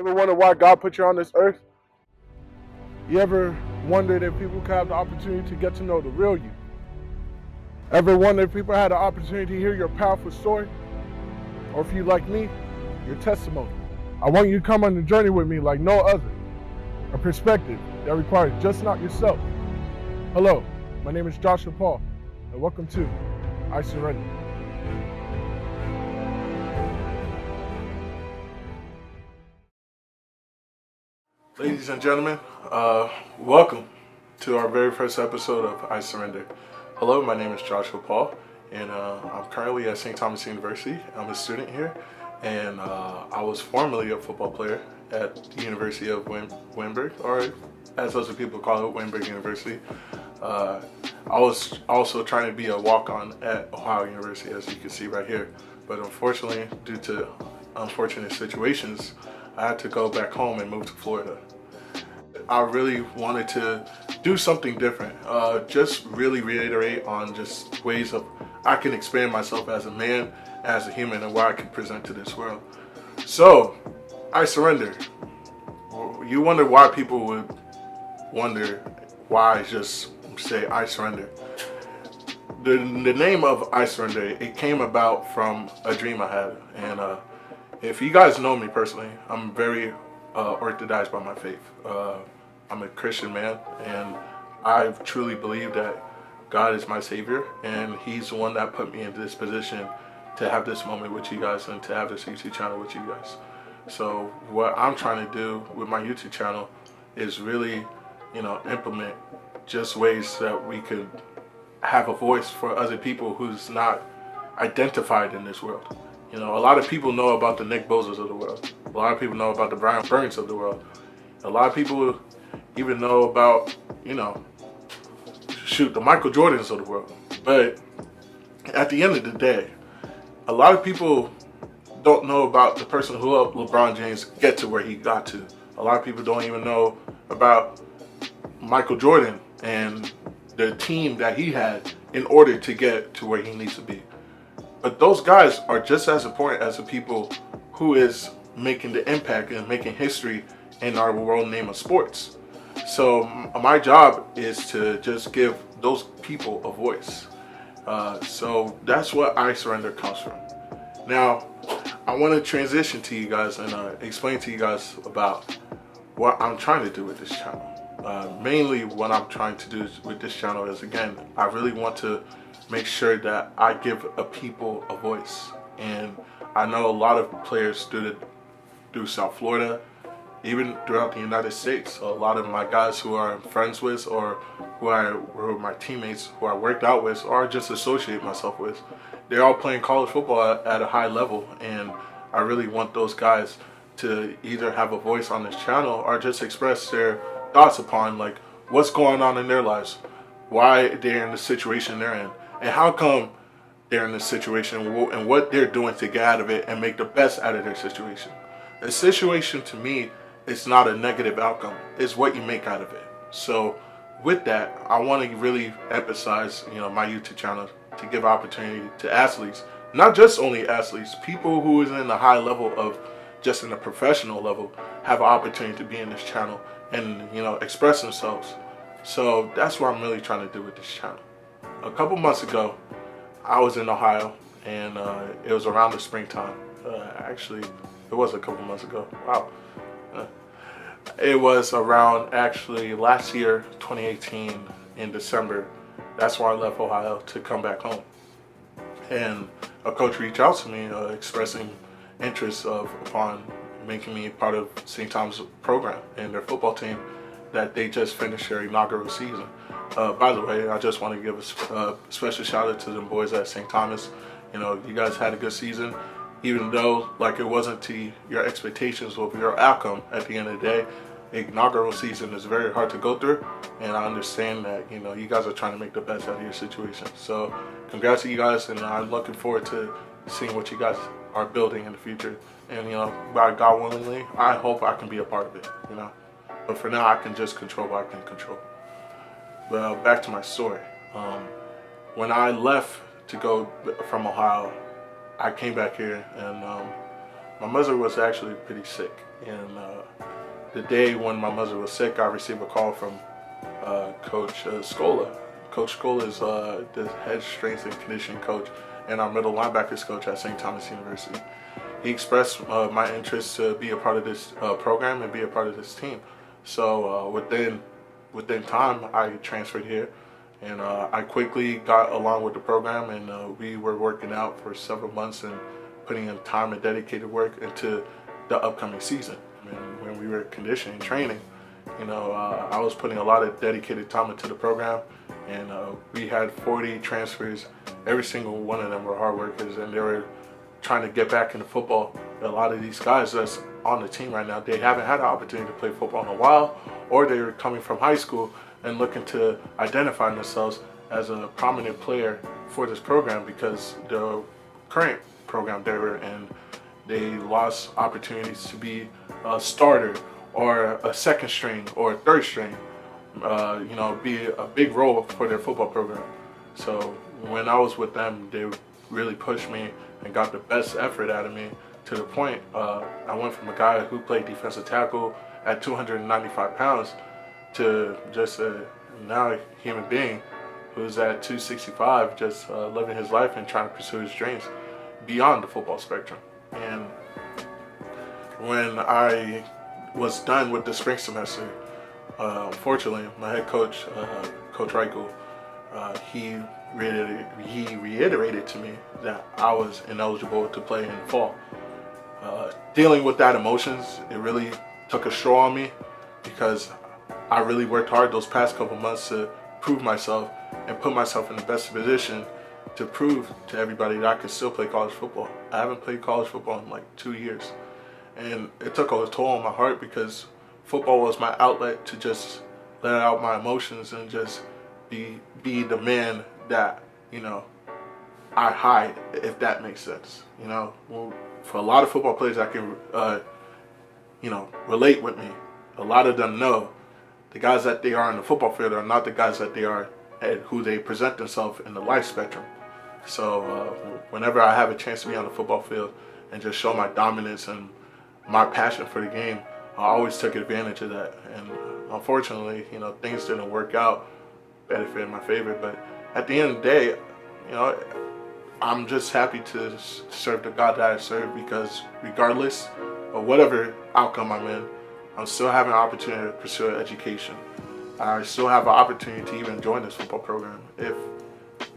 ever wonder why God put you on this earth? You ever wondered if people could have the opportunity to get to know the real you? Ever wonder if people had the opportunity to hear your powerful story? Or if you, like me, your testimony? I want you to come on the journey with me like no other. A perspective that requires just not yourself. Hello, my name is Joshua Paul, and welcome to I Surrender. Ladies and gentlemen, welcome to our very first episode of I Surrender. Hello, my name is Joshua Paul, and I'm currently at St. Thomas University. I'm a student here, and I was formerly a football player at the University of Wittenberg, or as other people call it, Wittenberg University. I was also trying to be a walk-on at Ohio University, as you can see right here, but unfortunately, due to unfortunate situations, I had to go back home and move to Florida. I really wanted to do something different, just really reiterate on just ways of I can expand myself as a man, as a human, and what I can present to this world. So, I surrender. You wonder why people would wonder why I just say I surrender. The name of I surrender, it came about from a dream I had, and if you guys know me personally, I'm very orthodox by my faith. I'm a Christian man, and I truly believe that God is my Savior, and He's the one that put me into this position to have this moment with you guys and to have this YouTube channel with you guys. So what I'm trying to do with my YouTube channel is really, implement just ways that we could have a voice for other people who's not identified in this world. A lot of people know about the Nick Bozas of the world. A lot of people know about the Brian Burns of the world. A lot of people even know about, the Michael Jordans of the world. But at the end of the day, a lot of people don't know about the person who helped LeBron James get to where he got to. A lot of people don't even know about Michael Jordan and the team that he had in order to get to where he needs to be. But those guys are just as important as the people who is making the impact and making history in our world name of sports. So my job is to just give those people a voice. So that's what I Surrender comes from. Now, I want to transition to you guys and explain to you guys about what I'm trying to do with this channel. Mainly what I'm trying to do with this channel is, again, I really want to make sure that I give a people a voice. And I know a lot of players through South Florida, even throughout the United States. A lot of my guys who I'm friends with, or who are my teammates, who I worked out with, or just associate myself with, they're all playing college football at a high level. And I really want those guys to either have a voice on this channel or just express their thoughts upon like what's going on in their lives, why they're in the situation they're in, and how come they're in this situation, and what they're doing to get out of it and make the best out of their situation. A situation, to me, is not a negative outcome. It's what you make out of it. So with that, I want to really emphasize, my YouTube channel to give opportunity to athletes, not just only athletes, people who is in a high level of just in a professional level have an opportunity to be in this channel and, express themselves. So that's what I'm really trying to do with this channel. A couple months ago, I was in Ohio, and it was around the springtime. Actually, it was a couple months ago. Wow. It was around, actually, last year, 2018, in December. That's why I left Ohio to come back home. And a coach reached out to me expressing interest upon making me part of St. Thomas' program and their football team that they just finished their inaugural season. By the way, I just want to give a special shout out to them boys at St. Thomas. You guys had a good season, even though like it wasn't to your expectations or your outcome. At the end of the day, inaugural season is very hard to go through, and I understand that you guys are trying to make the best out of your situation. So congrats to you guys, and I'm looking forward to seeing what you guys are building in the future. And by God willingly, I hope I can be a part of it. But for now, I can just control what I can control. Well, back to my story. When I left to go from Ohio, I came back here, and my mother was actually pretty sick, and the day when my mother was sick, I received a call from Coach Scola. Coach Scola is the head strength and conditioning coach and our middle linebackers coach at St. Thomas University. He expressed my interest to be a part of this program and be a part of this team. So within time, I transferred here, and I quickly got along with the program, and we were working out for several months and putting in time and dedicated work into the upcoming season. And when we were conditioning training, I was putting a lot of dedicated time into the program, and we had 40 transfers. Every single one of them were hard workers, and they were trying to get back into football. A lot of these guys that's on the team right now, they haven't had an opportunity to play football in a while, or they were coming from high school and looking to identify themselves as a prominent player for this program, because the current program they were in, they lost opportunities to be a starter or a second string or a third string, be a big role for their football program. So when I was with them, they really pushed me and got the best effort out of me, to the point I went from a guy who played defensive tackle at 295 pounds to just a now human being who's at 265, just living his life and trying to pursue his dreams beyond the football spectrum. And when I was done with the spring semester, unfortunately, my head coach, Coach Reichel, he reiterated to me that I was ineligible to play in the fall. Dealing with that emotions, it really took a straw on me, because I really worked hard those past couple months to prove myself and put myself in the best position to prove to everybody that I could still play college football. I haven't played college football in like 2 years, and it took a toll on my heart, because football was my outlet to just let out my emotions and just be the man that I hide, if that makes sense. For a lot of football players that can relate with me, a lot of them know the guys that they are in the football field are not the guys that they are at who they present themselves in the life spectrum. So whenever I have a chance to be on the football field and just show my dominance and my passion for the game, I always took advantage of that. And unfortunately, things didn't work out benefit in my favor. But at the end of the day, I'm just happy to serve the God that I serve, because regardless of whatever outcome I'm in, I'm still having an opportunity to pursue education. I still have an opportunity to even join this football program, if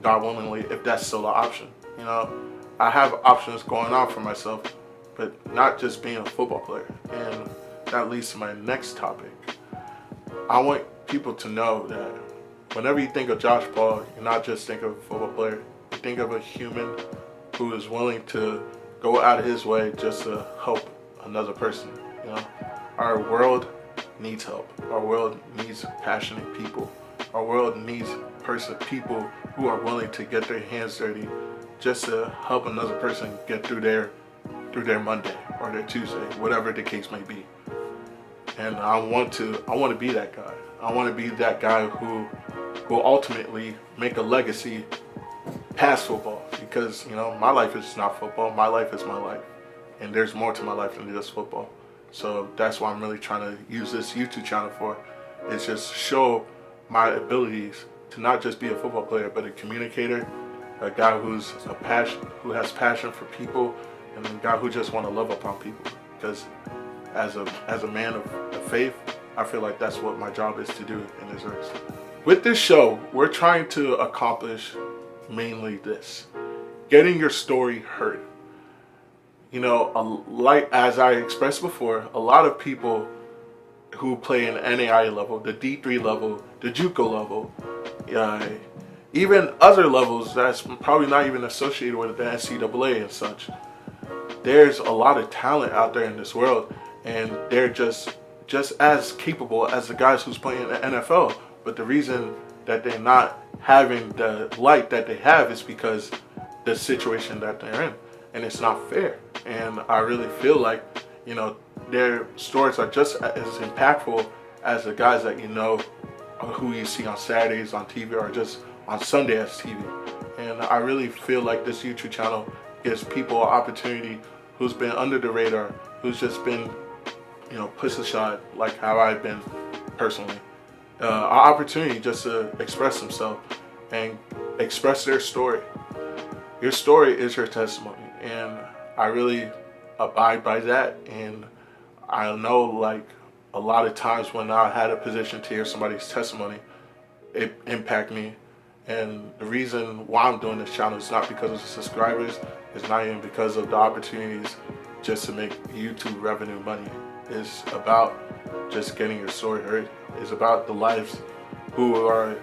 God willingly, if that's still an option. I have options going on for myself, but not just being a football player. And that leads to my next topic. I want people to know that whenever you think of Josh Paul, you're not just thinking of a football player. You think of a human who is willing to go out of his way just to help another person. Our world needs help. Our world needs passionate people. Our world needs people who are willing to get their hands dirty just to help another person get through their Monday or their Tuesday, whatever the case may be. And I want to be that guy. I want to be that guy who will ultimately make a legacy past football, because my life is not football. My life is my life, and there's more to my life than just football. So that's why I'm really trying to use this YouTube channel for, is just show my abilities to not just be a football player, but a communicator, a guy who has passion for people, and a guy who just want to love upon people. Because as a man of faith, I feel like that's what my job is to do in this race. With this show, we're trying to accomplish mainly this: getting your story heard. Like as I expressed before, a lot of people who play in NAIA level, the D3 level, the JUCO level, even other levels that's probably not even associated with the NCAA and such. There's a lot of talent out there in this world, and they're just as capable as the guys who's playing in the NFL. But the reason that they're not having the light that they have is because the situation that they're in, and it's not fair. And I really feel like their stories are just as impactful as the guys that who you see on Saturdays on TV or just on Sunday as TV. And I really feel like this YouTube channel gives people an opportunity who's been under the radar, who's just been, pushed aside, like how I've been personally. An opportunity just to express themselves and express their story. Your story is your testimony, and I really abide by that. And I know, like, a lot of times when I had a position to hear somebody's testimony, it impacted me. And the reason why I'm doing this channel is not because of the subscribers, it's not even because of the opportunities just to make YouTube revenue money. It's about just getting your story heard. It's about the lives who are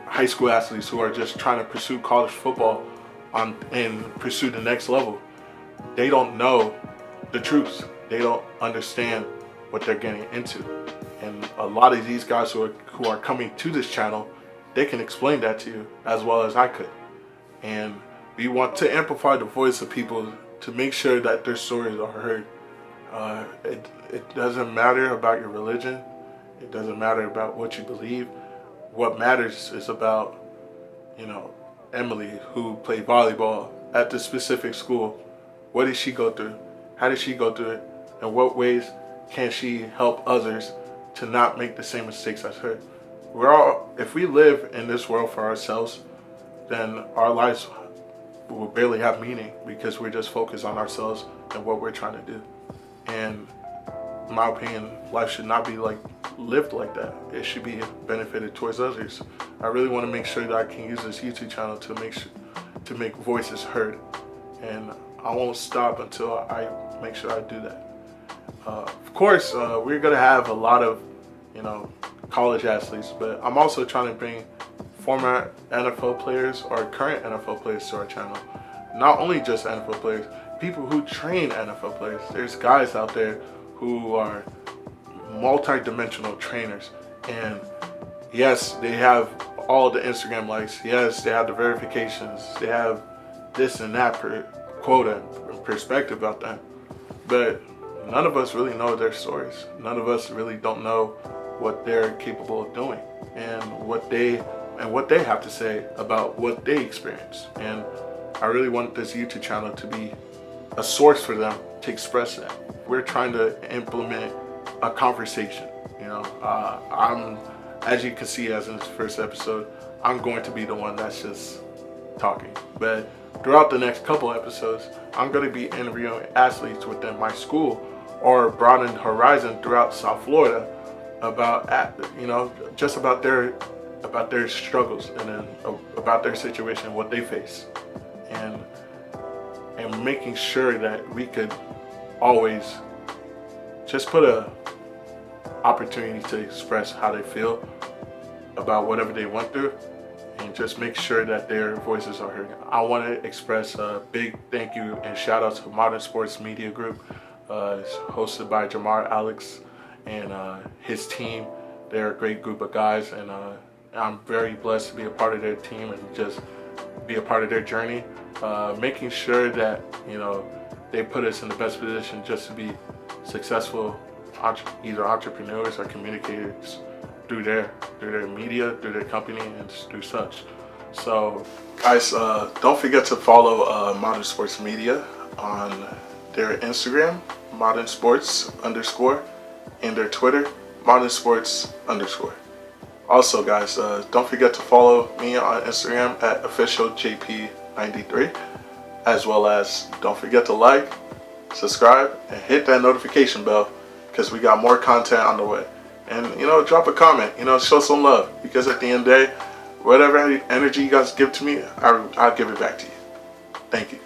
high school athletes who are just trying to pursue college football and pursue the next level. They don't know the truth. They don't understand what they're getting into. And a lot of these guys who are coming to this channel, they can explain that to you as well as I could. And we want to amplify the voice of people to make sure that their stories are heard. It doesn't matter about your religion. It doesn't matter about what you believe. What matters is about, Emily, who played volleyball at the specific school. What did she go through? How did she go through it? In what ways can she help others to not make the same mistakes as her? If we live in this world for ourselves, then our lives will barely have meaning because we're just focused on ourselves and what we're trying to do. And in my opinion, life should not be lived like that. It should be benefited towards others. I really want to make sure that I can use this YouTube channel to make voices heard, and I won't stop until I make sure I do that. Of course, we're gonna have a lot of college athletes, but I'm also trying to bring former NFL players or current NFL players to our channel. Not only just NFL players, people who train NFL players. There's guys out there who are multi-dimensional trainers, and yes, they have all the Instagram likes, yes, they have the verifications, they have this and that quota and perspective about them, but none of us really know their stories. None of us really don't know what they're capable of doing and what they have to say about what they experience. And I really want this YouTube channel to be a source for them to express that. We're trying to implement a conversation. I'm, as you can see, as in this first episode, I'm going to be the one that's just talking. But throughout the next couple episodes, I'm going to be interviewing athletes within my school or broaden horizon throughout South Florida about just about their struggles and then about their situation, what they face, and making sure that we could always just put a opportunity to express how they feel about whatever they went through, and just make sure that their voices are heard. I want to express a big thank you and shout out to Modern Sports Media Group. It's hosted by Jamar Alex and his team. They're a great group of guys, and I'm very blessed to be a part of their team and just be a part of their journey, making sure that they put us in the best position just to be successful either entrepreneurs or communicators through their media, through their company, and through such. So guys, don't forget to follow Modern Sports Media on their Instagram, Modern Sports _ and their Twitter, Modern Sports _. Also guys, don't forget to follow me on Instagram at officialjp93, as well as don't forget to like, subscribe, and hit that notification bell, because we got more content on the way. And drop a comment, show some love, because at the end of the day, whatever energy you guys give to me, I'll give it back to you. Thank you.